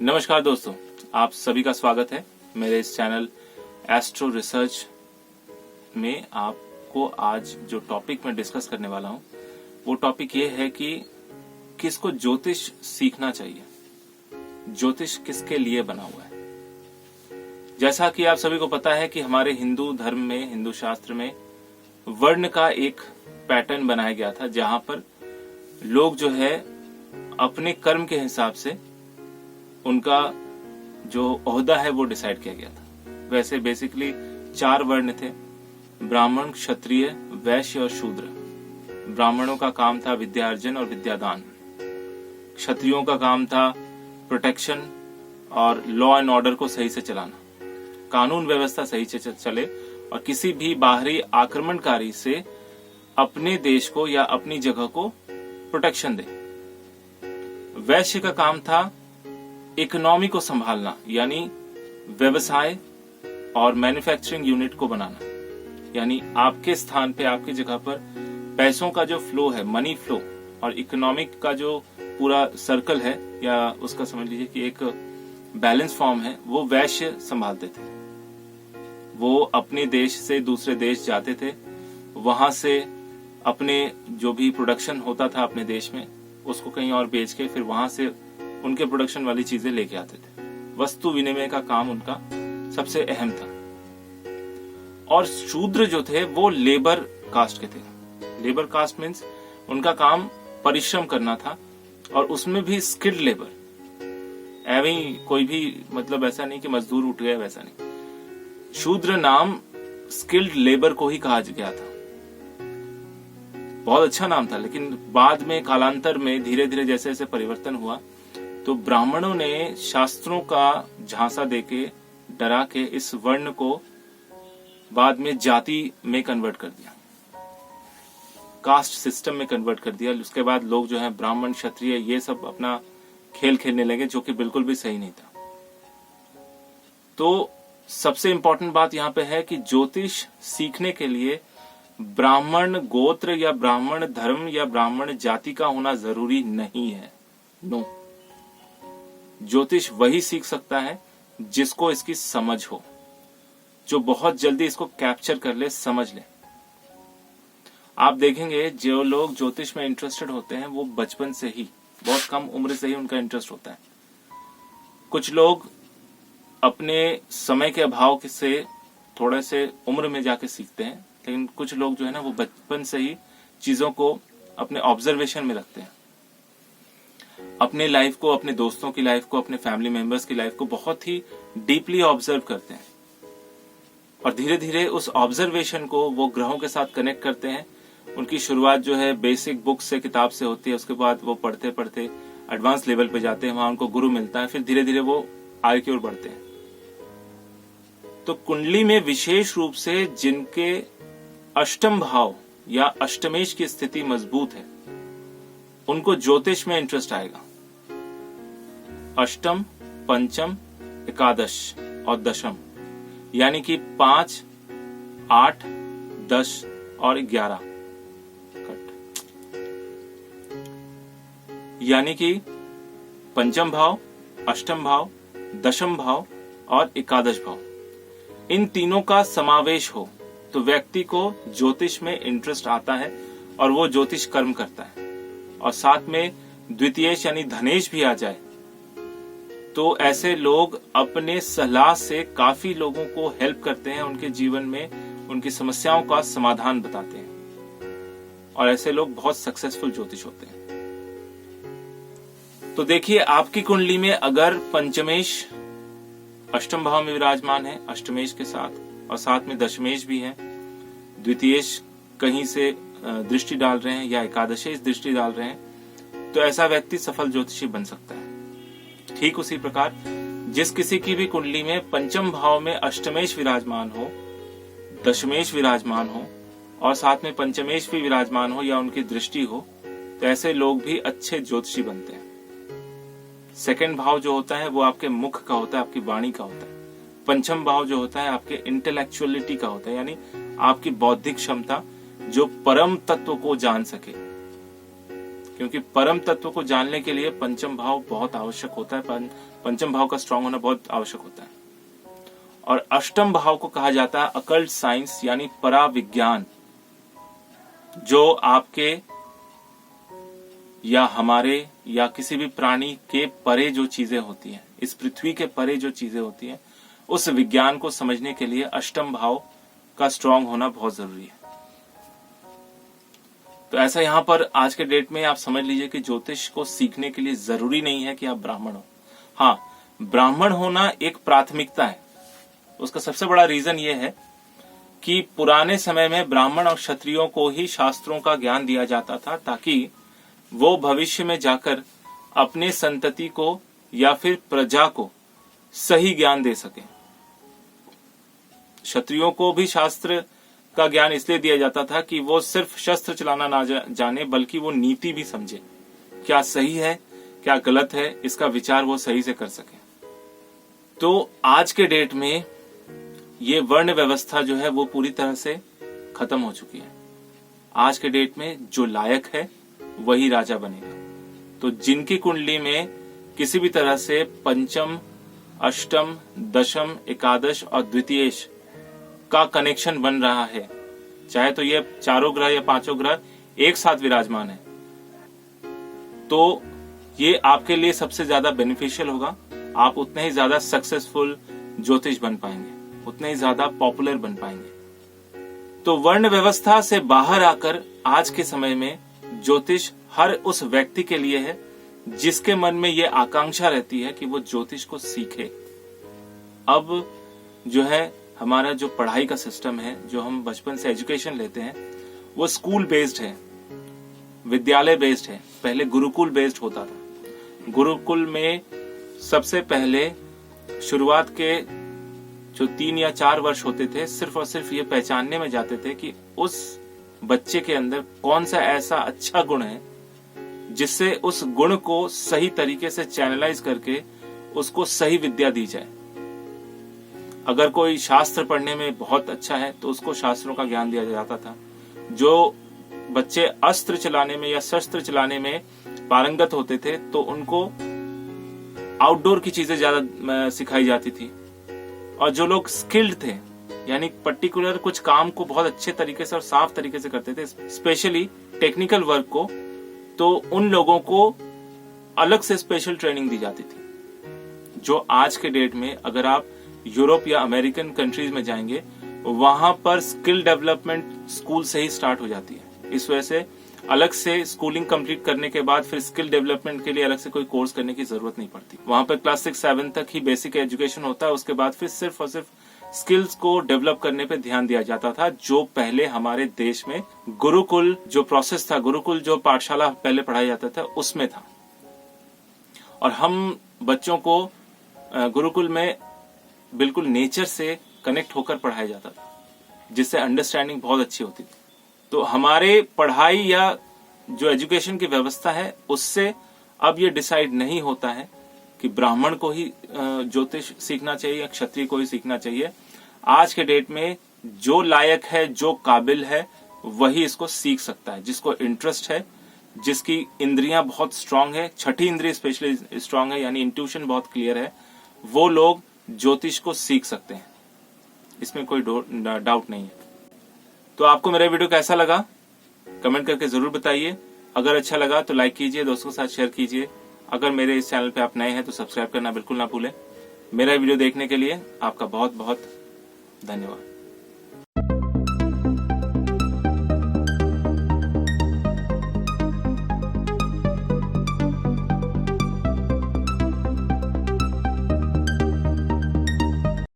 नमस्कार दोस्तों, आप सभी का स्वागत है मेरे इस चैनल एस्ट्रो रिसर्च में। आपको आज जो टॉपिक मैं डिस्कस करने वाला हूं वो टॉपिक ये है कि किसको ज्योतिष सीखना चाहिए, ज्योतिष किसके लिए बना हुआ है। जैसा कि आप सभी को पता है कि हमारे हिंदू धर्म में, हिंदू शास्त्र में वर्ण का एक पैटर्न बनाया गया था, जहां पर लोग जो है अपने कर्म के हिसाब से उनका जो ओहदा है वो डिसाइड किया गया था। वैसे बेसिकली 4 वर्ण थे, ब्राह्मण, क्षत्रिय, वैश्य और शूद्र। ब्राह्मणों का काम था विद्यार्जन और विद्यादान, क्षत्रियों का काम था प्रोटेक्शन और लॉ एंड ऑर्डर को सही से चलाना, कानून व्यवस्था सही से चले और किसी भी बाहरी आक्रमणकारी से अपने देश को या अपनी जगह को प्रोटेक्शन दे। वैश्य का काम था इकोनॉमी को संभालना, यानी व्यवसाय और मैन्युफैक्चरिंग यूनिट को बनाना, यानी आपके स्थान पे, आपकी जगह पर पैसों का जो फ्लो है, मनी फ्लो और इकोनॉमिक का जो पूरा सर्कल है, या उसका समझ लीजिए कि एक बैलेंस फॉर्म है, वो वैश्य संभालते थे। वो अपने देश से दूसरे देश जाते थे, वहां से अपने जो भी प्रोडक्शन होता था अपने देश में उसको कहीं और बेच के फिर वहां से उनके प्रोडक्शन वाली चीजें लेके आते थे। वस्तु विनिमय का काम उनका सबसे अहम था। और शूद्र जो थे वो लेबर कास्ट के थे। लेबर कास्ट मीन्स उनका काम परिश्रम करना था और उसमें भी स्किल्ड लेबर। एवं कोई भी मतलब ऐसा नहीं कि मजदूर उठ गए, वैसा नहीं। शूद्र नाम स्किल्ड लेबर को ही कहा गया था। बहुत अच्छा नाम था, लेकिन बाद में कालांतर में धीरे धीरे जैसे जैसे परिवर्तन हुआ तो ब्राह्मणों ने शास्त्रों का झांसा देके, डरा के इस वर्ण को बाद में जाति में कन्वर्ट कर दिया, कास्ट सिस्टम में कन्वर्ट कर दिया। उसके बाद लोग जो है ब्राह्मण, क्षत्रिय ये सब अपना खेल खेलने लगे, जो कि बिल्कुल भी सही नहीं था। तो सबसे इंपॉर्टेंट बात यहाँ पे है कि ज्योतिष सीखने के लिए ब्राह्मण गोत्र या ब्राह्मण धर्म या ब्राह्मण जाति का होना जरूरी नहीं है। नो, ज्योतिष वही सीख सकता है जिसको इसकी समझ हो, जो बहुत जल्दी इसको कैप्चर कर ले, समझ ले। आप देखेंगे जो लोग ज्योतिष में इंटरेस्टेड होते हैं वो बचपन से ही, बहुत कम उम्र से ही उनका इंटरेस्ट होता है। कुछ लोग अपने समय के अभाव से थोड़े से उम्र में जाके सीखते हैं, लेकिन कुछ लोग जो है ना वो बचपन से ही चीजों को अपने ऑब्जर्वेशन में रखते हैं। अपने लाइफ को, अपने दोस्तों की लाइफ को, अपने फैमिली मेंबर्स की लाइफ को बहुत ही डीपली ऑब्जर्व करते हैं और धीरे धीरे उस ऑब्जर्वेशन को वो ग्रहों के साथ कनेक्ट करते हैं। उनकी शुरुआत जो है बेसिक बुक से, किताब से होती है, उसके बाद वो पढ़ते पढ़ते एडवांस लेवल पे जाते हैं, वहां उनको गुरु मिलता है, फिर धीरे धीरे वो आगे की ओर बढ़ते हैं। तो कुंडली में विशेष रूप से जिनके अष्टम भाव या अष्टमेश की स्थिति मजबूत है उनको ज्योतिष में इंटरेस्ट आएगा। अष्टम, पंचम, एकादश और दशम, यानी कि 5, 8, 10 और 11, यानी कि पंचम भाव, अष्टम भाव, दशम भाव और एकादश भाव, इन तीनों का समावेश हो तो व्यक्ति को ज्योतिष में इंटरेस्ट आता है और वो ज्योतिष कर्म करता है। और साथ में द्वितीयेश यानी धनेश भी आ जाए तो ऐसे लोग अपने सलाह से काफी लोगों को हेल्प करते हैं, उनके जीवन में उनकी समस्याओं का समाधान बताते हैं और ऐसे लोग बहुत सक्सेसफुल ज्योतिष होते हैं। तो देखिए, आपकी कुंडली में अगर पंचमेश अष्टम भाव में विराजमान है अष्टमेश के साथ, और साथ में दशमेश भी है, द्वितीयेश कहीं से दृष्टि डाल रहे हैं या एकादशेश दृष्टि डाल रहे हैं, तो ऐसा व्यक्ति सफल ज्योतिषी बन सकता है। ठीक उसी प्रकार जिस किसी की भी कुंडली में पंचम भाव में अष्टमेश विराजमान हो, दशमेश विराजमान हो और साथ में पंचमेश भी विराजमान हो या उनकी दृष्टि हो, तो ऐसे लोग भी अच्छे ज्योतिषी बनते हैं। सेकंड भाव जो होता है वो आपके मुख का होता है, आपकी वाणी का होता है। पंचम भाव जो होता है आपके इंटेलेक्चुअलिटी का होता है, यानी आपकी बौद्धिक क्षमता जो परम तत्व को जान सके, क्योंकि परम तत्व को जानने के लिए पंचम भाव बहुत आवश्यक होता है। पंचम भाव का स्ट्रांग होना बहुत आवश्यक होता है। और अष्टम भाव को कहा जाता है अकल्ट साइंस, यानी पराविज्ञान, जो आपके या हमारे या किसी भी प्राणी के परे जो चीजें होती हैं, इस पृथ्वी के परे जो चीजें होती हैं, उस विज्ञान को समझने के लिए अष्टम भाव का स्ट्रांग होना बहुत जरूरी है। तो ऐसा यहां पर आज के डेट में आप समझ लीजिए कि ज्योतिष को सीखने के लिए जरूरी नहीं है कि आप ब्राह्मण हो। हाँ, ब्राह्मण होना एक प्राथमिकता है। उसका सबसे बड़ा रीजन ये है कि पुराने समय में ब्राह्मण और क्षत्रियों को ही शास्त्रों का ज्ञान दिया जाता था, ताकि वो भविष्य में जाकर अपने संतति को या फिर प्रजा को सही ज्ञान दे सके। क्षत्रियों को भी शास्त्र का ज्ञान इसलिए दिया जाता था कि वो सिर्फ शस्त्र चलाना ना जाने, बल्कि वो नीति भी समझे, क्या सही है क्या गलत है, इसका विचार वो सही से कर सके। तो आज के डेट में ये वर्ण व्यवस्था जो है वो पूरी तरह से खत्म हो चुकी है। आज के डेट में जो लायक है वही राजा बनेगा। तो जिनकी कुंडली में किसी भी तरह से पंचम, अष्टम, दशम, एकादश और द्वितीयेश का कनेक्शन बन रहा है, चाहे तो ये चारों ग्रह या पांचों ग्रह एक साथ विराजमान है, तो ये आपके लिए सबसे ज्यादा बेनिफिशियल होगा। आप उतने ही ज्यादा सक्सेसफुल ज्योतिष बन पाएंगे, उतने ही ज्यादा पॉपुलर बन पाएंगे। तो वर्ण व्यवस्था से बाहर आकर आज के समय में ज्योतिष हर उस व्यक्ति के लिए है जिसके मन में ये आकांक्षा रहती है कि वो ज्योतिष को सीखे। अब जो है हमारा जो पढ़ाई का सिस्टम है, जो हम बचपन से एजुकेशन लेते हैं, वो स्कूल बेस्ड है, विद्यालय बेस्ड है। पहले गुरुकुल बेस्ड होता था। गुरुकुल में सबसे पहले शुरुआत के जो 3 या 4 वर्ष होते थे, सिर्फ और सिर्फ ये पहचानने में जाते थे कि उस बच्चे के अंदर कौन सा ऐसा अच्छा गुण है जिससे उस गुण को सही तरीके से चैनलाइज करके उसको सही विद्या दी जाए। अगर कोई शास्त्र पढ़ने में बहुत अच्छा है तो उसको शास्त्रों का ज्ञान दिया जाता था। जो बच्चे अस्त्र चलाने में या शस्त्र चलाने में पारंगत होते थे तो उनको आउटडोर की चीजें ज्यादा सिखाई जाती थी। और जो लोग स्किल्ड थे, यानी पर्टिकुलर कुछ काम को बहुत अच्छे तरीके से और साफ तरीके से करते थे, स्पेशली टेक्निकल वर्क को, तो उन लोगों को अलग से स्पेशल ट्रेनिंग दी जाती थी। जो आज के डेट में अगर आप यूरोप या अमेरिकन कंट्रीज में जाएंगे, वहां पर स्किल डेवलपमेंट स्कूल से ही स्टार्ट हो जाती है। इस वजह से अलग से स्कूलिंग कंप्लीट करने के बाद फिर स्किल डेवलपमेंट के लिए अलग से कोई कोर्स करने की जरूरत नहीं पड़ती। वहां पर क्लास 6-7 तक ही बेसिक एजुकेशन होता है। उसके बाद फिर सिर्फ और सिर्फ स्किल्स को डेवलप करने पे ध्यान दिया जाता था, जो पहले हमारे देश में गुरुकुल जो प्रोसेस था, गुरुकुल जो पाठशाला पहले पढ़ाया जाता था, उसमें था। और हम बच्चों को गुरुकुल में बिल्कुल नेचर से कनेक्ट होकर पढ़ाया जाता था, जिससे अंडरस्टैंडिंग बहुत अच्छी होती थी। तो हमारे पढ़ाई या जो एजुकेशन की व्यवस्था है, उससे अब ये डिसाइड नहीं होता है कि ब्राह्मण को ही ज्योतिष सीखना चाहिए या क्षत्रिय को ही सीखना चाहिए। आज के डेट में जो लायक है, जो काबिल है, वही इसको सीख सकता है। जिसको इंटरेस्ट है, जिसकी इंद्रियां बहुत स्ट्रांग है, छठी इंद्रिय स्पेशली स्ट्रांग है, यानी इंट्यूशन बहुत क्लियर है, वो लोग ज्योतिष को सीख सकते हैं। इसमें कोई डाउट नहीं है। तो आपको मेरा वीडियो कैसा लगा कमेंट करके जरूर बताइए। अगर अच्छा लगा तो लाइक कीजिए, दोस्तों के साथ शेयर कीजिए। अगर मेरे इस चैनल पे आप नए हैं तो सब्सक्राइब करना बिल्कुल ना भूलें। मेरा वीडियो देखने के लिए आपका बहुत बहुत धन्यवाद।